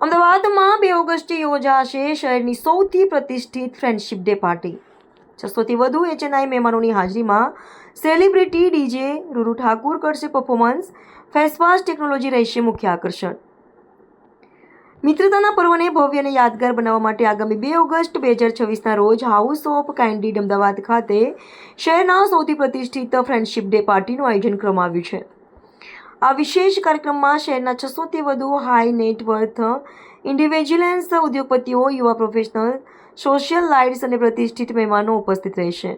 અમદાવાદમાં 2 ઓગસ્ટે યોજાશે શહેરની સૌથી પ્રતિષ્ઠિત ફ્રેન્ડશિપ ડે પાર્ટી. 600થી વધુ HNI મહેમાનોની હાજરીમાં સેલિબ્રિટી ડીજે રૂરુ ઠાકુર કરશે પરફોર્મન્સ. ફેસવાશ ટેકનોલોજી રહેશે મુખ્ય આકર્ષણ. મિત્રતાના પર્વને ભવ્ય અને યાદગાર બનાવવા માટે આગામી 2 ઓગસ્ટ 2026ના રોજ હાઉસ ઓફ કેન્ડિડ અમદાવાદ ખાતે શહેરના સૌથી પ્રતિષ્ઠિત ફ્રેન્ડશિપ ડે પાર્ટીનું આયોજન કરવામાં આવ્યું છે. આ વિશેષ કાર્યક્રમમાં શહેરના 600થી વધુ હાઈ નેટવર્થ ઇન્ડિવિજ્યુઅલ્સ, ઉદ્યોગપતિઓ, યુવા પ્રોફેશનલ, સોશિયલ લાઇટ્સ અને પ્રતિષ્ઠિત મહેમાનો ઉપસ્થિત રહેશે.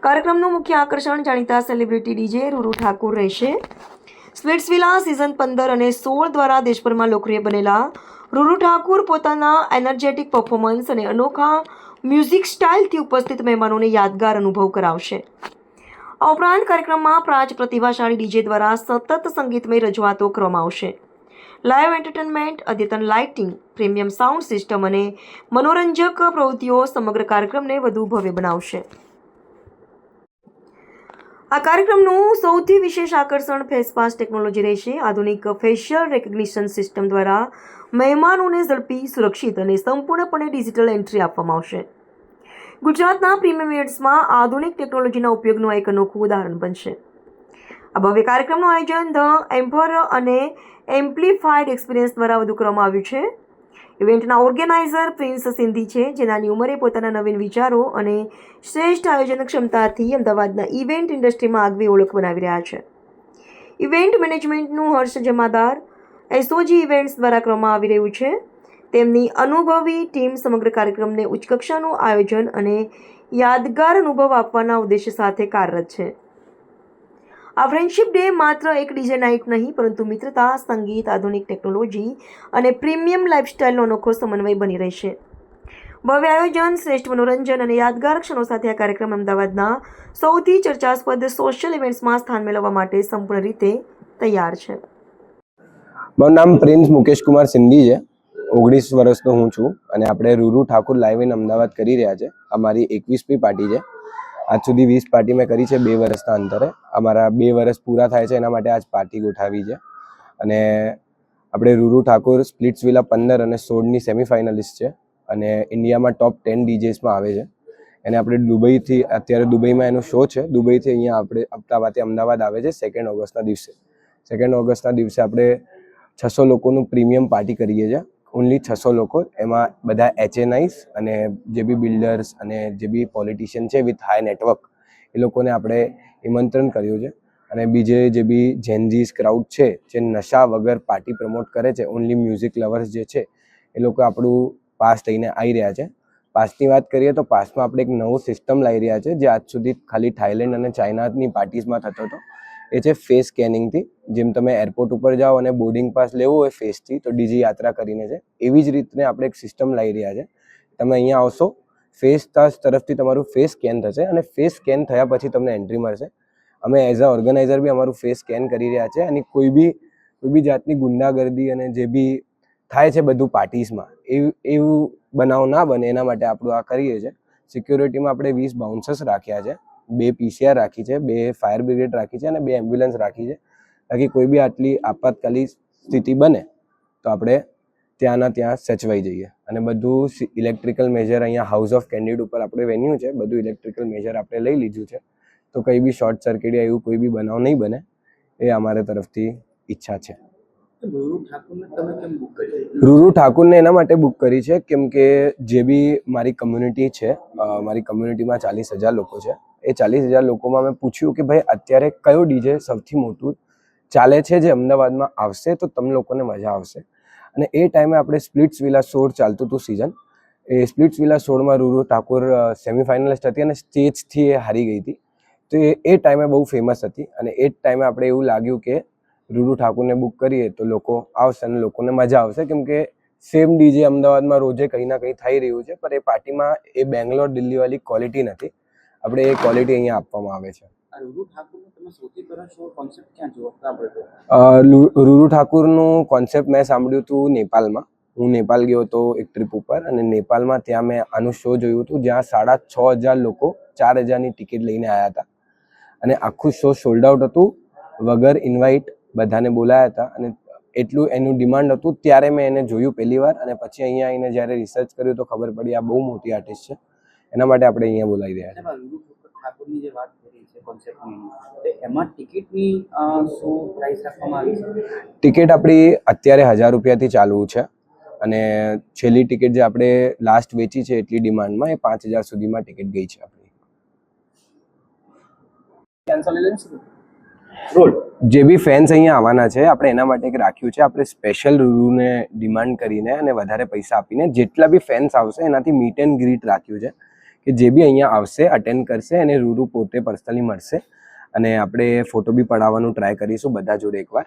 કાર્યક્રમનું મુખ્ય આકર્ષણ જાણીતા સેલિબ્રિટી ડીજે રૂરુ ઠાકુર રહેશે. સ્પ્લિટ્સવિલા સિઝન 15 અને 16 દ્વારા દેશભરમાં લોકપ્રિય બનેલા રૂરુ ઠાકુર પોતાના એનર્જેટિક પરફોર્મન્સ અને અનોખા મ્યુઝિક સ્ટાઇલથી ઉપસ્થિત મહેમાનોને યાદગાર અનુભવ કરાવશે. આ ઉપરાંત કાર્યક્રમમાં પ્રતિભાશાળી ડીજે દ્વારા સતત સંગીતમય રજૂઆતો કરવામાં આવશે. લાઈવ એન્ટરટેનમેન્ટ, અદ્યતન લાઇટિંગ, પ્રીમિયમ સાઉન્ડ સિસ્ટમ અને મનોરંજક પ્રવૃત્તિઓ સમગ્ર કાર્યક્રમને વધુ ભવ્ય બનાવશે. આ કાર્યક્રમનું સૌથી વિશેષ આકર્ષણ ફેસવાશ ટેકનોલોજી રહેશે. આધુનિક ફેશિયલ રેકગ્નિશન સિસ્ટમ દ્વારા મહેમાનોને ઝડપી, સુરક્ષિત અને સંપૂર્ણપણે ડિજિટલ એન્ટ્રી આપવામાં આવશે. ગુજરાતના પ્રીમિયમ ઇવેન્ટ્સમાં આધુનિક ટેકનોલોજીના ઉપયોગનું એક અનોખું ઉદાહરણ બનશે. આ ભવ્ય કાર્યક્રમનું આયોજન ધ એમ્પર અને એમ્પ્લિફાઈડ એક્સપિરિયન્સ દ્વારા વધુ કરવામાં આવ્યું છે. ઇવેન્ટના ઓર્ગેનાઇઝર પ્રિન્સ સિંધી છે, જે નાની ઉંમરે પોતાના નવીન વિચારો અને શ્રેષ્ઠ આયોજન ક્ષમતાથી અમદાવાદના ઇવેન્ટ ઇન્ડસ્ટ્રીમાં આગવી ઓળખ બનાવી રહ્યા છે. ઇવેન્ટ મેનેજમેન્ટનું હર્ષ જમાદાર એસઓજી ઇવેન્ટ્સ દ્વારા કરવામાં આવી રહ્યું છે. તેમની અનુભવી ટીમ સમગ્ર કાર્યક્રમને ઉચ્ચ કક્ષાનું આયોજન અને યાદગાર અનુભવ આપવાના ઉદ્દેશ્ય સાથે કાર્યરત છે. આ ફ્રેન્ડશિપ ડે માત્ર એક ડીજે નાઇટ નહીં, પરંતુ મિત્રતા, સંગીત, આધુનિક ટેકનોલોજી અને પ્રીમિયમ લાઇફસ્ટાઇલનો અનોખો સમન્વય બની રહેશે. ભવ્ય આયોજન, શ્રેષ્ઠ મનોરંજન અને યાદગાર ક્ષણો સાથે આ કાર્યક્રમ અમદાવાદના સૌથી ચર્ચાસ્પદ સોશિયલ ઇવેન્ટ્સમાં સ્થાન મેળવવા માટે સંપૂર્ણ રીતે તૈયાર છે. મારું નામ પ્રિન્સ મુકેશ કુમાર સિંધી છે. 19 વર્ષનો હું છું અને આપણે રૂરુ ઠાકુર લાઈવ ઇન અમદાવાદ કરી રહ્યા છે. અમારી 21મી પાર્ટી છે. આજ સુધી 20 પાર્ટી મેં કરી છે 2 વર્ષના અંતરે. અમારા 2 વર્ષ પૂરા થાય છે, એના માટે આજ પાર્ટી ગોઠવી છે. અને આપણે રૂરુ ઠાકુર સ્પ્લિટ્સવિલા 15 અને 16ની સેમિફાઇનલિસ્ટ છે અને ઇન્ડિયામાં ટોપ 10 ડીજેસમાં આવે છે. એને આપણે દુબઈથી, અત્યારે દુબઈમાં એનો શો છે, દુબઈથી અહીંયા આપણે અમદાવાદ આવે છે 2 ઓગસ્ટના દિવસે. 2 ઓગસ્ટના દિવસે આપણે 600 લોકોનું પ્રીમિયમ પાર્ટી કરીએ છીએ. ઓનલી 600 લોકો. એમાં બધા HNIs અને જે બી બિલ્ડર્સ અને જે બી પોલિટિશિયન છે વિથ હાઈ નેટવર્ક, એ લોકોને આપણે નિમંત્રણ કર્યું છે. અને બીજે જે બી જેનઝીસ ક્રાઉડ છે, જે નશા વગર પાર્ટી પ્રમોટ કરે છે, ઓનલી મ્યુઝિક લવર્સ જે છે, એ લોકો આપણું પાસ લઈને આવી રહ્યા છે. પાસની વાત કરીએ તો પાસમાં આપણે એક નવો સિસ્ટમ લાવી રહ્યા છે, જે આજ સુધી ખાલી થાઈલેન્ડ અને ચાઇનાની પાર્ટીઝમાં થતો હતો. એ છે ફેસ સ્કેનિંગથી. જેમ તમે એરપોર્ટ ઉપર જાઓ અને બોર્ડિંગ પાસ લેવો હોય ફેસથી, તો ડીજી યાત્રા કરીને છે, એવી જ રીતને આપણે એક સિસ્ટમ લાવી રહ્યા છે. તમે અહીંયા આવશો, ફેસ તાસ તરફથી તમારું ફેસ સ્કેન થશે અને ફેસ સ્કેન થયા પછી તમને એન્ટ્રી મળશે. અમે એઝ અ ઓર્ગેનાઇઝર બી અમારું ફેસ સ્કેન કરી રહ્યા છે અને કોઈ બી જાતની ગુંડાગર્દી અને જે બી થાય છે બધું પાર્ટીઝમાં, એવું બનાવ ના બને એના માટે આપણું આ કરીએ છીએ. સિક્યોરિટીમાં આપણે 20 બાઉન્સર્સ રાખ્યા છે, 2 PCR રાખી છે, 2 ફાયર બ્રિગેડ રાખી છે અને 2 એમ્બ્યુલન્સ રાખી છે, તાકી કોઈ બી આટલી આપાતકાલી સ્થિતિ બને તો આપણે ત્યાંના ત્યાં સચવાઈ જઈએ. અને બધું ઇલેક્ટ્રિકલ મેજર અહીંયા હાઉસ ઓફ કેન્ડિડ ઉપર આપણે વેન્યુ છે, બધું ઇલેક્ટ્રિકલ મેજર આપણે લઈ લીધું છે, તો કંઈ બી શોર્ટ સર્કિટ એવું કોઈ બી બનાવ નહીં બને, એ અમારા તરફથી ઈચ્છા છે. રૂરુ ઠાકુરને એના માટે બુક કરી છે કેમ કે જે બી મારી કમ્યુનિટી છે, મારી કમ્યુનિટીમાં 40,000 લોકો છે. એ 40,000 લોકોમાં મેં પૂછ્યું કે ભાઈ અત્યારે કયો ડીજે સૌથી મોટું ચાલે છે જે અમદાવાદમાં આવશે તો તમને લોકોને મજા આવશે. અને એ ટાઈમે આપણે સ્પ્લિટ્સવિલા 16 ચાલતું હતું સિઝન. એ સ્પ્લિટ્સવિલા 16માં રૂરુ ઠાકુર સેમિફાઇનલિસ્ટ હતી અને સ્ટેજથી એ હારી ગઈ હતી. તો એ ટાઈમે બહુ ફેમસ હતી અને એ જ ટાઈમે આપણે એવું લાગ્યું કે રૂરુ ઠાકુરને બુક કરીએ તો લોકો આવશે અને લોકોને મજા આવશે, કેમ કે સેમ ડીજે અમદાવાદમાં રોજે કંઈ ના કંઈ થઈ રહ્યું છે, પણ એ પાર્ટીમાં એ બેંગ્લોર દિલ્હીવાળી ક્વોલિટી નથી. આપણે એ ક્વોલિટી અહીંયા આપવામાં આવે છે. રૂરુ ઠાકુરનું કોન્સેપ્ટ મેં સાંભળ્યું હતું નેપાલમાં. હું નેપાલ ગયો હતો એક ટ્રીપ ઉપર અને નેપાલમાં ત્યાં મેં આનું શો જોયું હતું, જ્યાં 6,500 લોકો 4,000ની ટિકિટ લઈને આવ્યા હતા અને આખું શો સોલ્ડ આઉટ હતું, વગર ઇન્વાઇટ બધાને બોલાયા હતા અને એટલું એનું ડિમાન્ડ હતું ત્યારે મેં એને જોયું પહેલી વાર, અને પછી અહીંયા આવીને જ્યારે રિસર્ચ કર્યું તો ખબર પડી આ બહુ મોટી આર્ટિસ્ટ છે, એના માટે આપણે અહીંયા બોલાવી રહ્યા છે. ઠાકોરની જે વાત કરી છે કોન્સેપ્ટની, તો એમાં ટિકિટની શું પ્રાઇસ રાખવામાં આવી છે? ટિકિટ આપણી અત્યારે 1000 રૂપિયાથી ચાલુ છે, અને છેલ્લી ટિકિટ જે આપણે લાસ્ટ વેચી છે એટલી ડિમાન્ડમાં એ 5000 સુધીમાં ટિકિટ ગઈ છે આપણી. કેન્સલેશન રોલ જે બી ફેન્સ અહીંયા આવવાના છે આપણે એના માટે એક રાખ્યું છે, આપણે સ્પેશિયલ રૂને ડિમાન્ડ કરીને અને વધારે પૈસા આપીને જેટલા બી ફેન્સ આવશે એનાથી મીટ એન્ડ ગ્રીટ રાખ્યું છે કે જે બી અહીંયા આવશે અટેન્ડ કરશે અને રૂરુ પોતે પર્સનલી મળશે, અને આપણે ફોટો બી પડાવવાનું ટ્રાય કરીશું બધા જોડે એકવાર.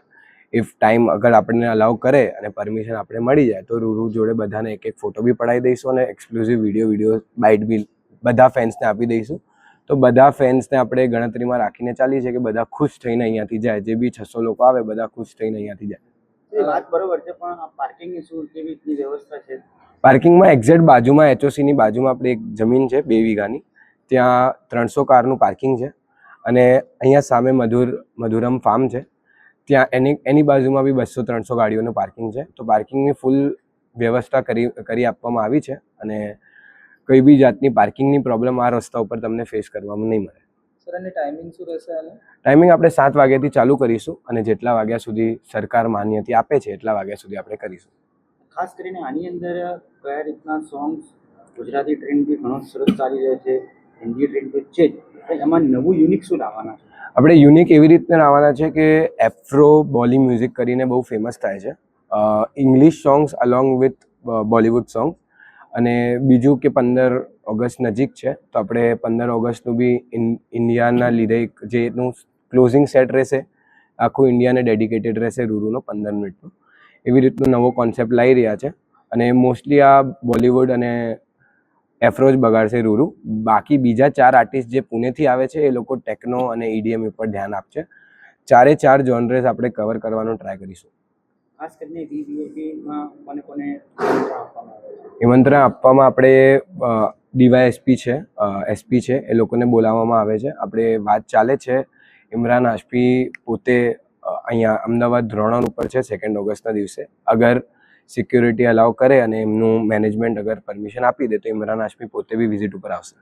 ઇફ ટાઈમ અગર આપણને અલાઉ કરે અને પરમિશન આપણે મળી જાય તો રૂરુ જોડે બધાને એક એક ફોટો બી પડાવી દઈશું અને એક્સક્લુઝિવ વિડીયો બાઇટ બી બધા ફેન્સને આપી દઈશું. તો બધા ફેન્સને આપણે ગણતરીમાં રાખીને ચાલીએ છીએ કે બધા ખુશ થઈને અહીંયાથી જાય, જે બી 600 લોકો આવે બધા ખુશ થઈને અહીંયાથી જાય. એ વાત બરોબર છે, પણ પાર્કિંગની શું કેવી રીતની વ્યવસ્થા છે? પાર્કિંગમાં એક્ઝેક્ટ બાજુમાં HOCની બાજુમાં આપણે એક જમીન છે 2 વીઘાની, ત્યાં 300 કારનું પાર્કિંગ છે, અને અહીંયા સામે મધુરમ ફાર્મ છે, ત્યાં એની બાજુમાં બી 200-300 ગાડીઓનું પાર્કિંગ છે. તો પાર્કિંગની ફૂલ વ્યવસ્થા કરી આપવામાં આવી છે, અને કોઈ બી જાતની પાર્કિંગની પ્રોબ્લેમ આ રસ્તા ઉપર તમને ફેસ કરવામાં નહીં મળે. સર, અને ટાઈમિંગ શું રહેશે? ટાઈમિંગ આપણે 7 વાગ્યાથી ચાલુ કરીશું, અને જેટલા વાગ્યા સુધી સરકાર માન્યતા આપે છે એટલા વાગ્યા સુધી આપણે કરીશું. ખાસ કરીને આની અંદર કયા રીતના સોંગ્સ, ગુજરાતી ટ્રેન્ડ બી ઘણો સરસ ચાલી રહ્યો છે, હિન્દી ટ્રેન્ડ તો છે જ, પણ એમાં નવું યુનિક શું લાવવાના છે? આપણે યુનિક એવી રીતે લાવવાના છે કે એફ્રો બોલી મ્યુઝિક કરીને બહુ ફેમસ થાય છે, English songs along with Bollywood songs. અને બીજું કે 15 ઓગસ્ટ નજીક છે, તો આપણે 15 ઓગસ્ટનું બી ઇન્ડિયાના લીધે જે એનું ક્લોઝિંગ સેટ રહેશે, આખું ઇન્ડિયાને ડેડિકેટેડ રહેશે રૂરુનો 15 મિનિટનું. એવી રીતનો નવો કોન્સેપ્ટ લાવી રહ્યા છે, અને મોસ્ટલી આ બોલિવૂડ અને એફ્રોજ બગાડશે રૂરુ. બાકી બીજા 4 આર્ટિસ્ટ જે પુણેથી આવે છે એ લોકો ટેકનો અને EDM ઉપર ધ્યાન આપશે. 4 જોનરેસ આપણે કવર કરવાનો ટ્રાય કરીશું. ખાસ કરીને VVIPમાં કોને આપવામાં આવે છે? નિમંત્રણ આપવામાં આપણે DYSP છે, SP છે, એ લોકોને બોલાવવામાં આવે છે. આપણે વાત ચાલે છે, ઇમરાન હાશમી પોતે અહીંયા અમદાવાદ ધ્રોણર ઉપર છે 2 ઓગસ્ટના દિવસે. અગર સિક્યુરિટી અલાઉ કરે અને એમનું મેનેજમેન્ટ અગર પરમિશન આપી દે તો ઇમરાન હાશમી પોતે બી વિઝિટ ઉપર આવશે.